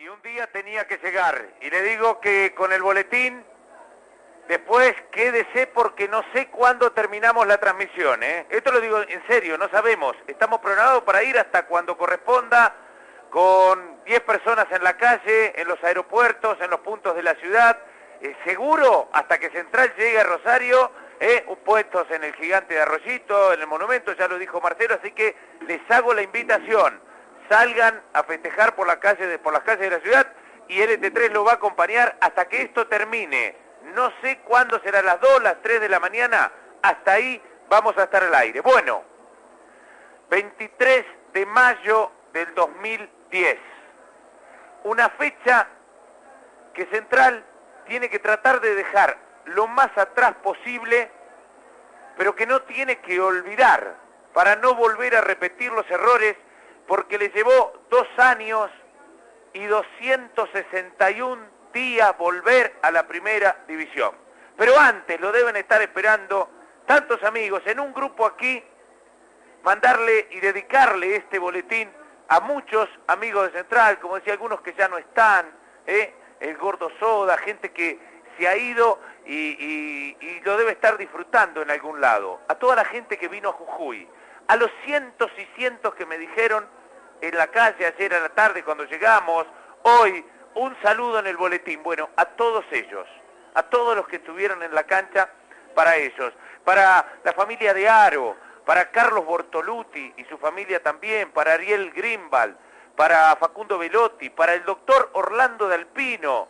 Y un día tenía que llegar, y le digo que con el boletín, después quédese porque no sé cuándo terminamos la transmisión, ¿eh? Esto lo digo en serio, no sabemos. Estamos programados para ir hasta cuando corresponda, con 10 personas en la calle, en los aeropuertos, en los puntos de la ciudad, seguro hasta que Central llegue a Rosario, puestos en el Gigante de Arroyito, en el Monumento, ya lo dijo Marcelo, así que les hago la invitación. Salgan a festejar por las calles de la ciudad y LT3 lo va a acompañar hasta que esto termine. No sé cuándo será, las 2, las 3 de la mañana, hasta ahí vamos a estar al aire. Bueno, 23 de mayo del 2010, una fecha que Central tiene que tratar de dejar lo más atrás posible, pero que no tiene que olvidar para no volver a repetir los errores, porque le llevó 2 años y 261 días volver a la primera división. Pero antes lo deben estar esperando tantos amigos en un grupo aquí, mandarle y dedicarle este boletín a muchos amigos de Central, como decía, algunos que ya no están, el Gordo Soda, gente que se ha ido y lo debe estar disfrutando en algún lado. A toda la gente que vino a Jujuy, a los cientos y cientos que me dijeron en la calle ayer a la tarde cuando llegamos, hoy, un saludo en el boletín. Bueno, a todos ellos, a todos los que estuvieron en la cancha, para ellos, para la familia de Aro, para Carlos Bortoluti y su familia también, para Ariel Grimbal, para Facundo Velotti, para el doctor Orlando de Alpino,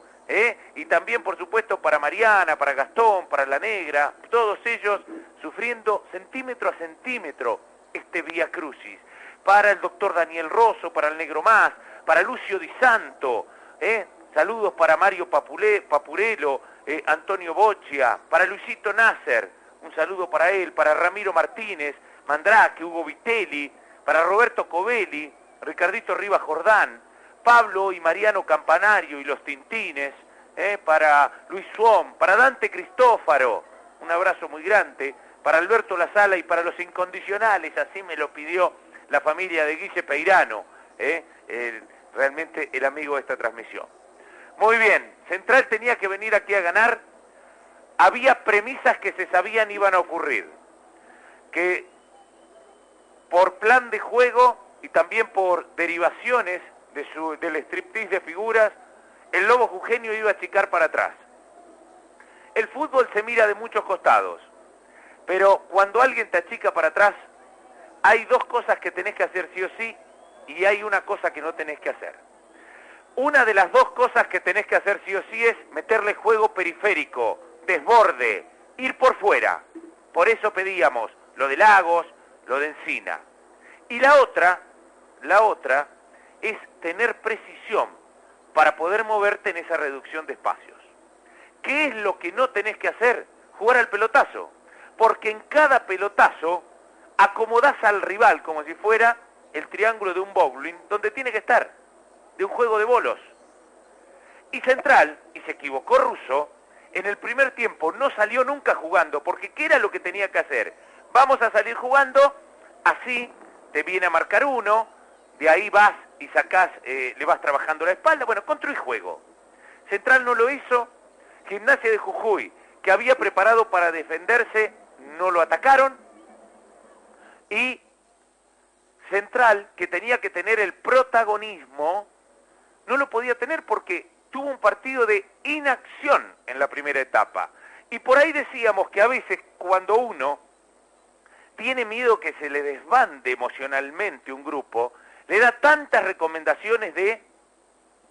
y también, por supuesto, para Mariana, para Gastón, para La Negra, todos ellos sufriendo centímetro a centímetro este Vía Crucis. Para el doctor Daniel Rosso, para el Negro Más, para Lucio Di Santo, saludos para Mario Papurelo, Antonio Boccia, para Luisito Nasser, un saludo para él, para Ramiro Martínez, Mandrake, Hugo Vitelli, para Roberto Covelli, Ricardito Rivas Jordán, Pablo y Mariano Campanario y los Tintines, para Luis Suón, para Dante Cristófaro, un abrazo muy grande, para Alberto Lazala y para los incondicionales, así me lo pidió la familia de Guille Peirano, realmente el amigo de esta transmisión. Muy bien, Central tenía que venir aquí a ganar, había premisas que se sabían iban a ocurrir, que por plan de juego y también por derivaciones del striptease de figuras, el Lobo Jujeño iba a achicar para atrás. El fútbol se mira de muchos costados, pero cuando alguien te achica para atrás, hay 2 cosas que tenés que hacer sí o sí, y hay una cosa que no tenés que hacer. Una de las 2 cosas que tenés que hacer sí o sí es meterle juego periférico, desborde, ir por fuera. Por eso pedíamos lo de Lagos, lo de Encina. Y la otra es tener precisión para poder moverte en esa reducción de espacios. ¿Qué es lo que no tenés que hacer? Jugar al pelotazo. Porque en cada pelotazo acomodás al rival como si fuera el triángulo de un bowling donde tiene que estar, de un juego de bolos. Y Central, y se equivocó Russo, en el primer tiempo no salió nunca jugando, porque ¿qué era lo que tenía que hacer? Vamos a salir jugando, así te viene a marcar uno, de ahí vas y sacás, le vas trabajando la espalda, bueno, construí juego. Central no lo hizo, Gimnasia de Jujuy, que había preparado para defenderse, no lo atacaron, y Central, que tenía que tener el protagonismo, no lo podía tener porque tuvo un partido de inacción en la primera etapa. Y por ahí decíamos que a veces cuando uno tiene miedo que se le desbande emocionalmente un grupo, le da tantas recomendaciones de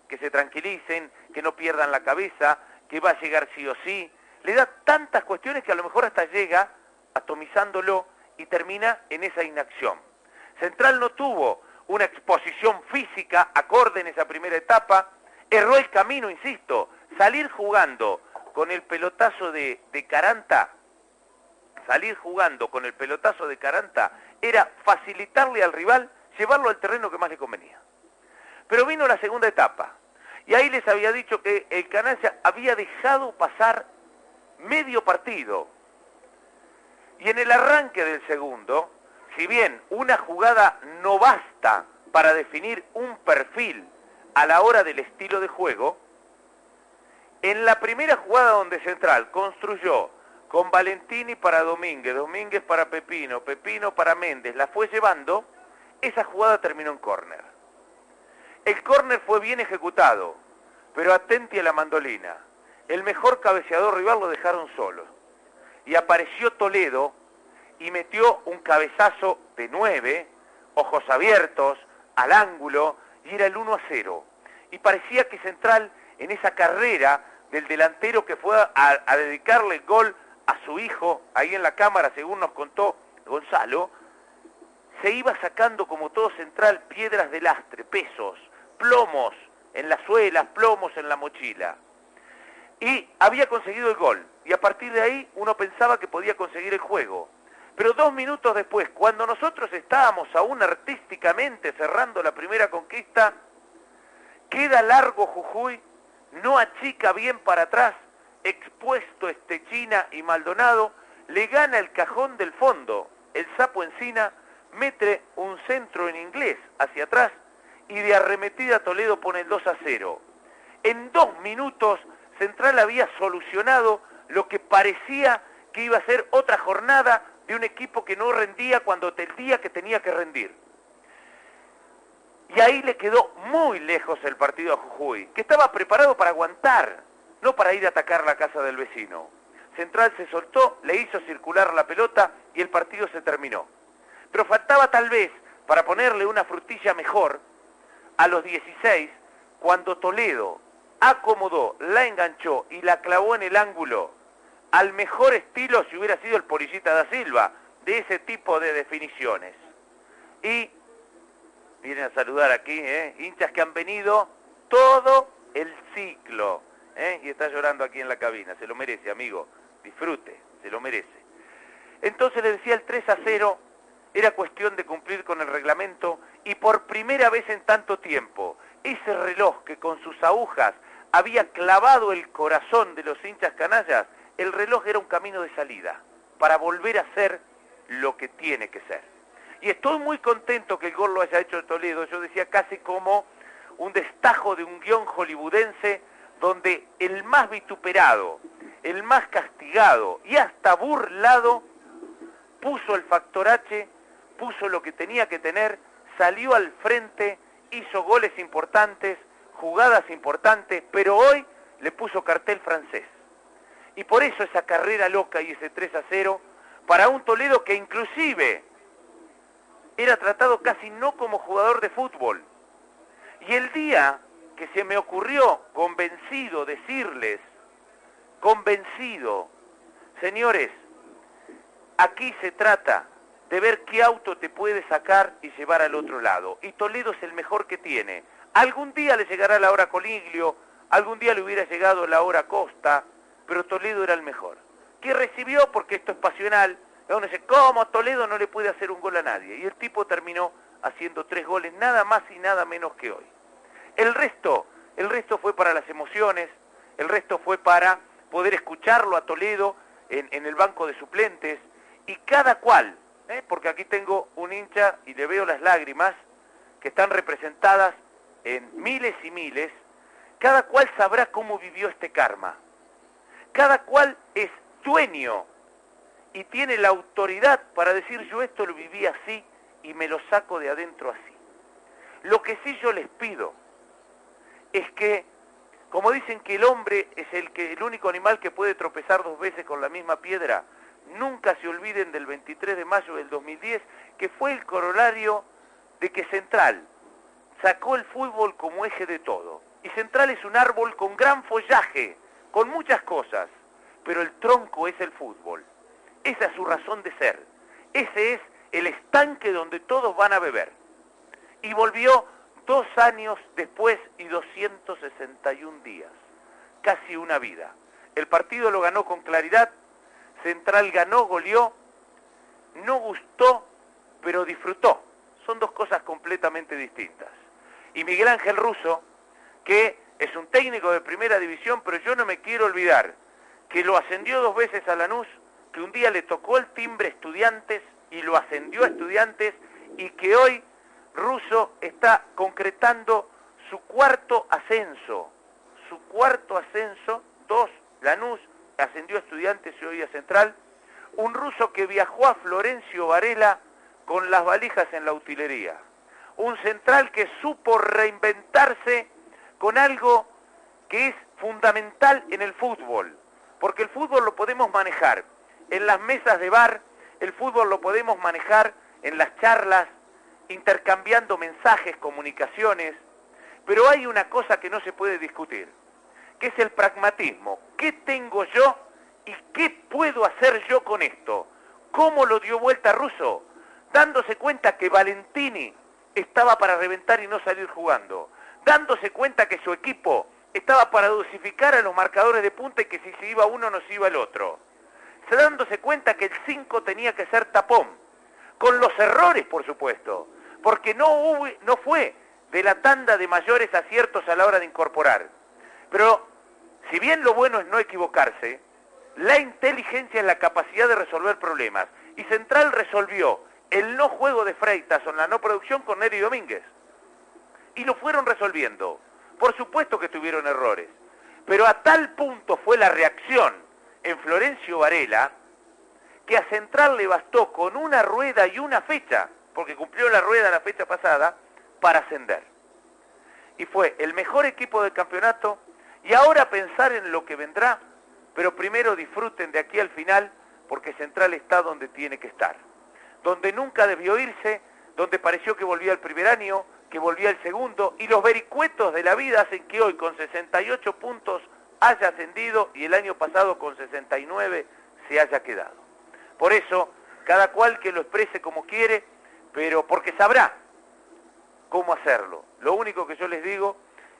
que se tranquilicen, que no pierdan la cabeza, que va a llegar sí o sí, le da tantas cuestiones que a lo mejor hasta llega atomizándolo y termina en esa inacción. Central no tuvo una exposición física acorde en esa primera etapa, erró el camino, insisto, salir jugando con el pelotazo de Caranta, era facilitarle al rival, llevarlo al terreno que más le convenía. Pero vino la segunda etapa, y ahí les había dicho que el Canalla había dejado pasar medio partido. Y en el arranque del segundo, si bien una jugada no basta para definir un perfil a la hora del estilo de juego. En la primera jugada donde Central construyó con Valentini para Domínguez, Domínguez para Pepino, Pepino para Méndez, la fue llevando, esa jugada terminó en córner. El córner fue bien ejecutado, pero atenti a la mandolina. El mejor cabeceador rival lo dejaron solo. Y apareció Toledo y metió un cabezazo de 9, ojos abiertos, al ángulo, y era el 1-0. Y parecía que Central, en esa carrera del delantero que fue a dedicarle el gol a su hijo, ahí en la cámara, según nos contó Gonzalo, se iba sacando, como todo Central, piedras de lastre, pesos, plomos en las suelas, plomos en la mochila. Y había conseguido el gol, y a partir de ahí uno pensaba que podía conseguir el juego. Pero 2 minutos después, cuando nosotros estábamos aún artísticamente cerrando la primera conquista, queda largo Jujuy, no achica bien para atrás, expuesto Estechina y Maldonado, le gana el cajón del fondo, el Sapo Encina, mete un centro en inglés hacia atrás, y de arremetida Toledo pone el 2-0. En 2 minutos Central había solucionado lo que parecía que iba a ser otra jornada de un equipo que no rendía cuando el día que tenía que rendir. Y ahí le quedó muy lejos el partido a Jujuy, que estaba preparado para aguantar, no para ir a atacar la casa del vecino. Central se soltó, le hizo circular la pelota y el partido se terminó. Pero faltaba tal vez, para ponerle una frutilla mejor, a los 16, cuando Toledo acomodó, la enganchó y la clavó en el ángulo, al mejor estilo si hubiera sido el Polillita da Silva, de ese tipo de definiciones. Y vienen a saludar aquí, hinchas que han venido todo el ciclo, y está llorando aquí en la cabina, se lo merece, amigo, disfrute, se lo merece. Entonces le decía, el 3-0 era cuestión de cumplir con el reglamento, y por primera vez en tanto tiempo, ese reloj que con sus agujas había clavado el corazón de los hinchas canallas, el reloj era un camino de salida, para volver a ser lo que tiene que ser. Y estoy muy contento que el gol lo haya hecho Toledo, yo decía casi como un destajo de un guión hollywoodense, donde el más vituperado, el más castigado y hasta burlado, puso el factor H, puso lo que tenía que tener, salió al frente, hizo goles importantes, jugadas importantes, pero hoy le puso cartel francés. Y por eso esa carrera loca y ese 3-0, para un Toledo que inclusive era tratado casi no como jugador de fútbol. Y el día que se me ocurrió, convencido, decirles, convencido, señores, aquí se trata de ver qué auto te puede sacar y llevar al otro lado. Y Toledo es el mejor que tiene. Algún día le llegará la hora Coliglio, algún día le hubiera llegado la hora Costa, pero Toledo era el mejor. Que recibió, porque esto es pasional, donde dice, ¿cómo Toledo no le puede hacer un gol a nadie? Y el tipo terminó haciendo 3 goles, nada más y nada menos que hoy. El resto fue para las emociones, el resto fue para poder escucharlo a Toledo en el banco de suplentes, y cada cual, porque aquí tengo un hincha y le veo las lágrimas, que están representadas en miles y miles, cada cual sabrá cómo vivió este karma. Cada cual es dueño y tiene la autoridad para decir, yo esto lo viví así y me lo saco de adentro así. Lo que sí yo les pido es que, como dicen que el hombre es el único animal que puede tropezar 2 veces con la misma piedra, nunca se olviden del 23 de mayo del 2010, que fue el corolario de que Central sacó el fútbol como eje de todo. Y Central es un árbol con gran follaje, con muchas cosas, pero el tronco es el fútbol. Esa es su razón de ser. Ese es el estanque donde todos van a beber. Y volvió 2 años después y 261 días. Casi una vida. El partido lo ganó con claridad. Central ganó, goleó. No gustó, pero disfrutó. Son 2 cosas completamente distintas. Y Miguel Ángel Russo, que es un técnico de primera división, pero yo no me quiero olvidar que lo ascendió 2 veces a Lanús, que un día le tocó el timbre Estudiantes y lo ascendió a Estudiantes, y que hoy Russo está concretando su cuarto ascenso, 2, Lanús, ascendió a Estudiantes y hoy a Central, un ruso que viajó a Florencio Varela con las valijas en la utilería, un central que supo reinventarse con algo que es fundamental en el fútbol, porque el fútbol lo podemos manejar en las mesas de bar, el fútbol lo podemos manejar en las charlas, intercambiando mensajes, comunicaciones, pero hay una cosa que no se puede discutir, que es el pragmatismo. ¿Qué tengo yo y qué puedo hacer yo con esto? ¿Cómo lo dio vuelta Russo? Dándose cuenta que Valentini estaba para reventar y no salir jugando, dándose cuenta que su equipo estaba para dosificar a los marcadores de punta y que si se iba uno no se iba el otro, dándose cuenta que el 5 tenía que ser tapón, con los errores por supuesto, porque no fue de la tanda de mayores aciertos a la hora de incorporar. Pero si bien lo bueno es no equivocarse, la inteligencia es la capacidad de resolver problemas. Y Central resolvió el no juego de Freitas o la no producción con Neri Domínguez. Y lo fueron resolviendo. Por supuesto que tuvieron errores. Pero a tal punto fue la reacción en Florencio Varela que a Central le bastó con una rueda y una fecha, porque cumplió la rueda la fecha pasada, para ascender. Y fue el mejor equipo del campeonato. Y ahora pensar en lo que vendrá, pero primero disfruten de aquí al final, porque Central está donde tiene que estar. Donde nunca debió irse, donde pareció que volvía el primer año, que volvía el segundo, y los vericuetos de la vida hacen que hoy con 68 puntos haya ascendido y el año pasado con 69 se haya quedado. Por eso, cada cual que lo exprese como quiere, pero porque sabrá cómo hacerlo. Lo único que yo les digo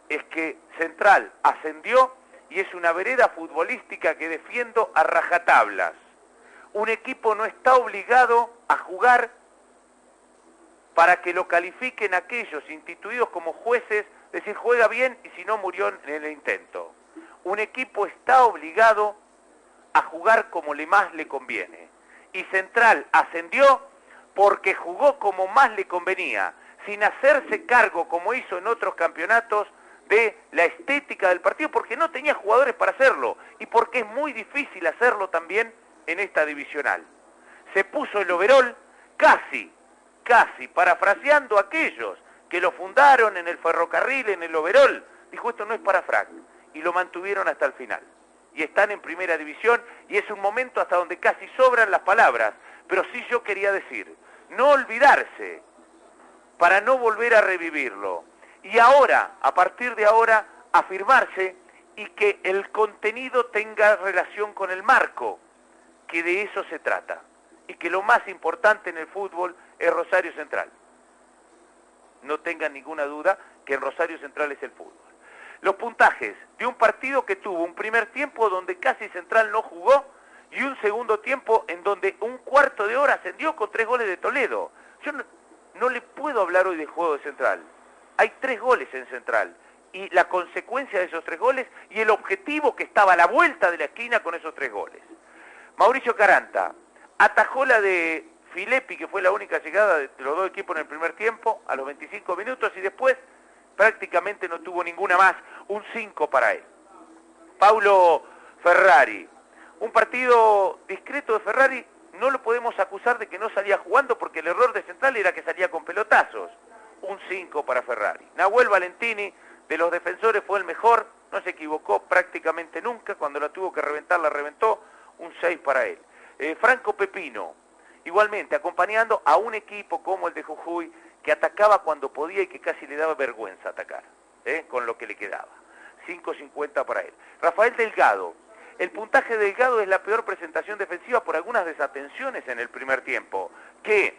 es que Central ascendió y es una vereda futbolística que defiendo a rajatablas. Un equipo no está obligado a jugar para que lo califiquen aquellos instituidos como jueces, es decir, juega bien y si no murió en el intento. Un equipo está obligado a jugar como más le conviene. Y Central ascendió porque jugó como más le convenía, sin hacerse cargo como hizo en otros campeonatos de la estética del partido, porque no tenía jugadores para hacerlo y porque es muy difícil hacerlo también en esta divisional. Se puso el overol casi, parafraseando a aquellos que lo fundaron en el ferrocarril, en el overol, dijo esto no es para Frank, y lo mantuvieron hasta el final. Y están en primera división y es un momento hasta donde casi sobran las palabras, pero sí yo quería decir, no olvidarse para no volver a revivirlo. Y ahora, a partir de ahora, afirmarse y que el contenido tenga relación con el marco, que de eso se trata. Y que lo más importante en el fútbol es Rosario Central. No tengan ninguna duda que en Rosario Central es el fútbol. Los puntajes de un partido que tuvo un primer tiempo donde casi Central no jugó y un segundo tiempo en donde un cuarto de hora ascendió con 3 goles de Toledo. Yo no le puedo hablar hoy de juego de Central. Hay 3 goles en Central y la consecuencia de esos 3 goles y el objetivo que estaba a la vuelta de la esquina con esos 3 goles. Mauricio Caranta atajó la de Filippi, que fue la única llegada de los dos equipos en el primer tiempo, a los 25 minutos y después prácticamente no tuvo ninguna más, un 5 para él. Paulo Ferrari, un partido discreto de Ferrari, no lo podemos acusar de que no salía jugando porque el error de Central era que salía con pelotazos. Un 5 para Ferrari. Nahuel Valentini, de los defensores, fue el mejor, no se equivocó prácticamente nunca, cuando la tuvo que reventar, la reventó, un 6 para él. Franco Pepino, igualmente, acompañando a un equipo como el de Jujuy, que atacaba cuando podía y que casi le daba vergüenza atacar, con lo que le quedaba. 5.50 para él. Rafael Delgado, el puntaje de Delgado es la peor presentación defensiva por algunas desatenciones en el primer tiempo, que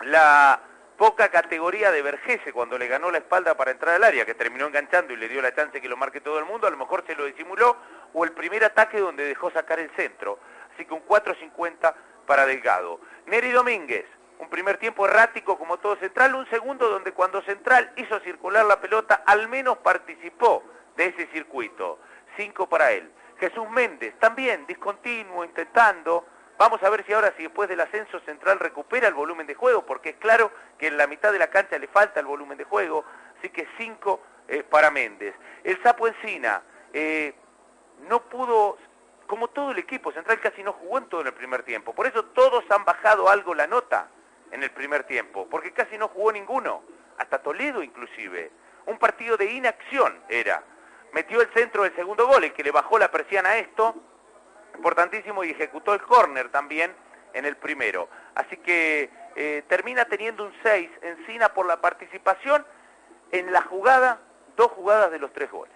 la poca categoría de Vergese cuando le ganó la espalda para entrar al área, que terminó enganchando y le dio la chance que lo marque todo el mundo, a lo mejor se lo disimuló, o el primer ataque donde dejó sacar el centro. Así que un 4.50 para Delgado. Neri Domínguez, un primer tiempo errático como todo Central, un segundo donde cuando Central hizo circular la pelota, al menos participó de ese circuito. 5 para él. Jesús Méndez, también discontinuo, intentando. Vamos a ver si ahora, si después del ascenso Central recupera el volumen de juego, porque es claro que en la mitad de la cancha le falta el volumen de juego. Así que 5 para Méndez. El Sapo Encina no pudo, como todo el equipo, Central casi no jugó en todo en el primer tiempo. Por eso todos han bajado algo la nota en el primer tiempo, porque casi no jugó ninguno, hasta Toledo inclusive. Un partido de inacción era. Metió el centro del segundo gol, el que le bajó la persiana a esto, importantísimo, y ejecutó el córner también en el primero. Así que termina teniendo un 6 Encina por la participación en la jugada, 2 jugadas de los 3 goles.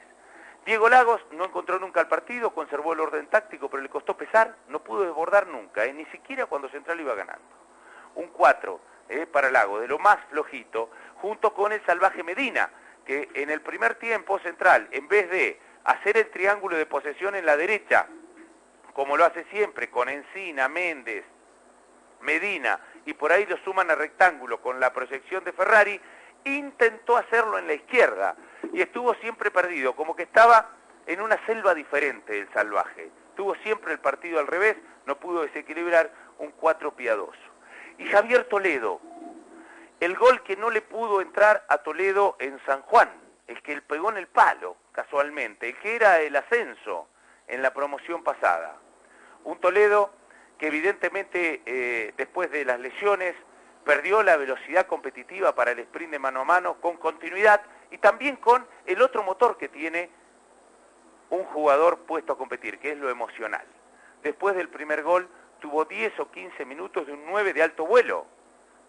Diego Lagos no encontró nunca el partido, conservó el orden táctico, pero le costó pesar, no pudo desbordar nunca, ni siquiera cuando Central iba ganando. Un 4 para Lagos, de lo más flojito, junto con el Salvaje Medina, que en el primer tiempo Central, en vez de hacer el triángulo de posesión en la derecha, como lo hace siempre, con Encina, Méndez, Medina, y por ahí lo suman a rectángulo con la proyección de Ferrari, intentó hacerlo en la izquierda, y estuvo siempre perdido, como que estaba en una selva diferente el Salvaje. Tuvo siempre el partido al revés, no pudo desequilibrar, un 4 piadoso. Y Javier Toledo, el gol que no le pudo entrar a Toledo en San Juan, el que él pegó en el palo, casualmente, el que era el ascenso en la promoción pasada. Un Toledo que evidentemente después de las lesiones perdió la velocidad competitiva para el sprint de mano a mano con continuidad y también con el otro motor que tiene un jugador puesto a competir, que es lo emocional. Después del primer gol tuvo 10 o 15 minutos de un 9 de alto vuelo,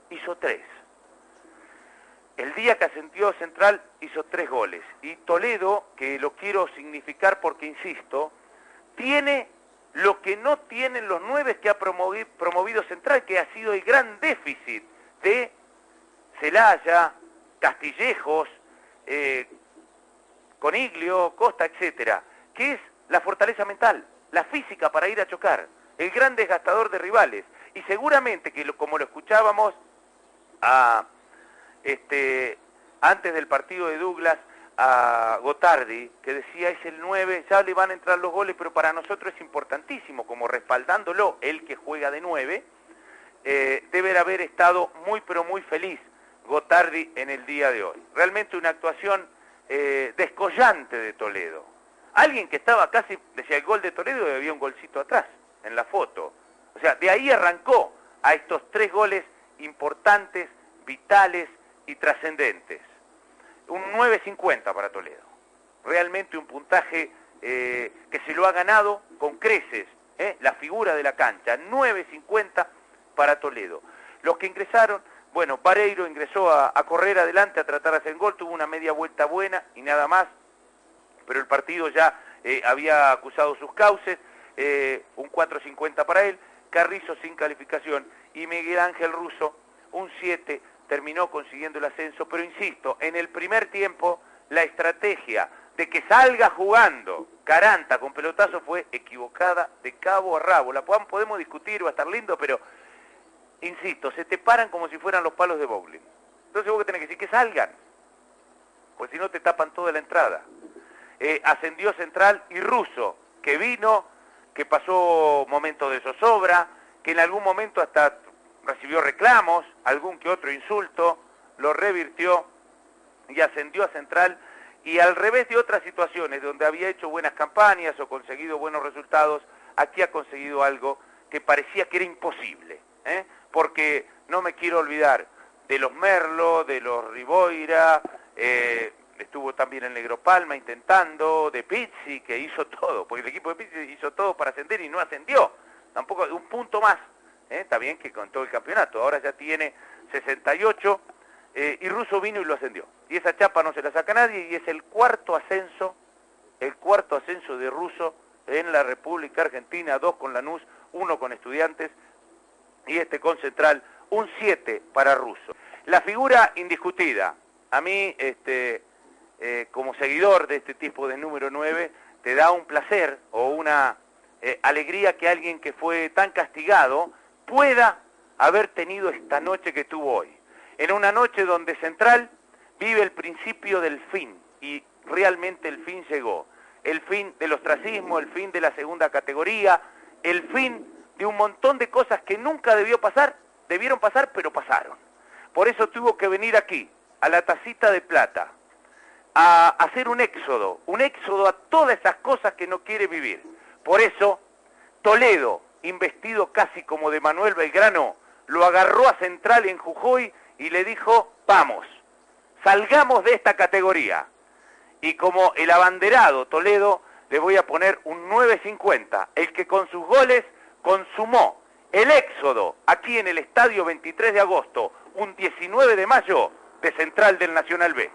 hizo 3. El día que ascendió Central hizo 3 goles. Y Toledo, que lo quiero significar porque, insisto, tiene lo que no tienen los 9 que ha promovido Central, que ha sido el gran déficit de Celaya, Castillejos, Coniglio, Costa, etcétera, que es la fortaleza mental, la física para ir a chocar, el gran desgastador de rivales. Y seguramente que, como lo escuchábamos antes del partido de Douglas, a Gotardi, que decía es el 9, ya le van a entrar los goles, pero para nosotros es importantísimo, como respaldándolo, él que juega de 9, debe haber estado muy pero muy feliz Gotardi en el día de hoy. Realmente una actuación descollante de Toledo. Alguien que estaba casi, decía el gol de Toledo y había un golcito atrás, en la foto. O sea, de ahí arrancó a estos 3 goles importantes, vitales y trascendentes. Un 9.50 para Toledo. Realmente un puntaje que se lo ha ganado con creces, la figura de la cancha. 9.50 para Toledo. Los que ingresaron, bueno, Vareiro ingresó a correr adelante, a tratar de hacer el gol, tuvo una media vuelta buena y nada más, pero el partido ya había acusado sus cauces, un 4.50 para él, Carrizo sin calificación y Miguel Ángel Russo, un 7, terminó consiguiendo el ascenso, pero insisto, en el primer tiempo la estrategia de que salga jugando Caranta con pelotazo fue equivocada de cabo a rabo. La podemos discutir, va a estar lindo, pero insisto, se te paran como si fueran los palos de bowling. Entonces vos que tenés que decir que salgan, pues si no te tapan toda la entrada. Ascendió Central y Russo, que vino, que pasó momentos de zozobra, que en algún momento hasta recibió reclamos, algún que otro insulto, lo revirtió y ascendió a Central, y al revés de otras situaciones donde había hecho buenas campañas o conseguido buenos resultados, aquí ha conseguido algo que parecía que era imposible, porque no me quiero olvidar de los Merlo, de los Riboira, estuvo también el Negro Palma intentando, de Pizzi, que hizo todo, porque el equipo de Pizzi hizo todo para ascender y no ascendió, tampoco un punto más. Está bien que con todo el campeonato, ahora ya tiene 68, y Russo vino y lo ascendió. Y esa chapa no se la saca nadie, y es el cuarto ascenso de Russo en la República Argentina, 2 con Lanús, 1 con Estudiantes, y con Central, un 7 para Russo. La figura indiscutida, a mí, como seguidor de este tipo de número 9, te da un placer o una alegría que alguien que fue tan castigado pueda haber tenido esta noche que tuvo hoy. En una noche donde Central vive el principio del fin, y realmente el fin llegó. El fin del ostracismo, el fin de la segunda categoría, el fin de un montón de cosas que nunca debieron pasar, pero pasaron. Por eso tuvo que venir aquí, a la Tacita de Plata, a hacer un éxodo a todas esas cosas que no quiere vivir. Por eso, Toledo, investido casi como de Manuel Belgrano, lo agarró a Central en Jujuy y le dijo, vamos, salgamos de esta categoría. Y como el abanderado Toledo, le voy a poner un 9.50, el que con sus goles consumó el éxodo aquí en el estadio 23 de agosto, un 19 de mayo de Central del Nacional B.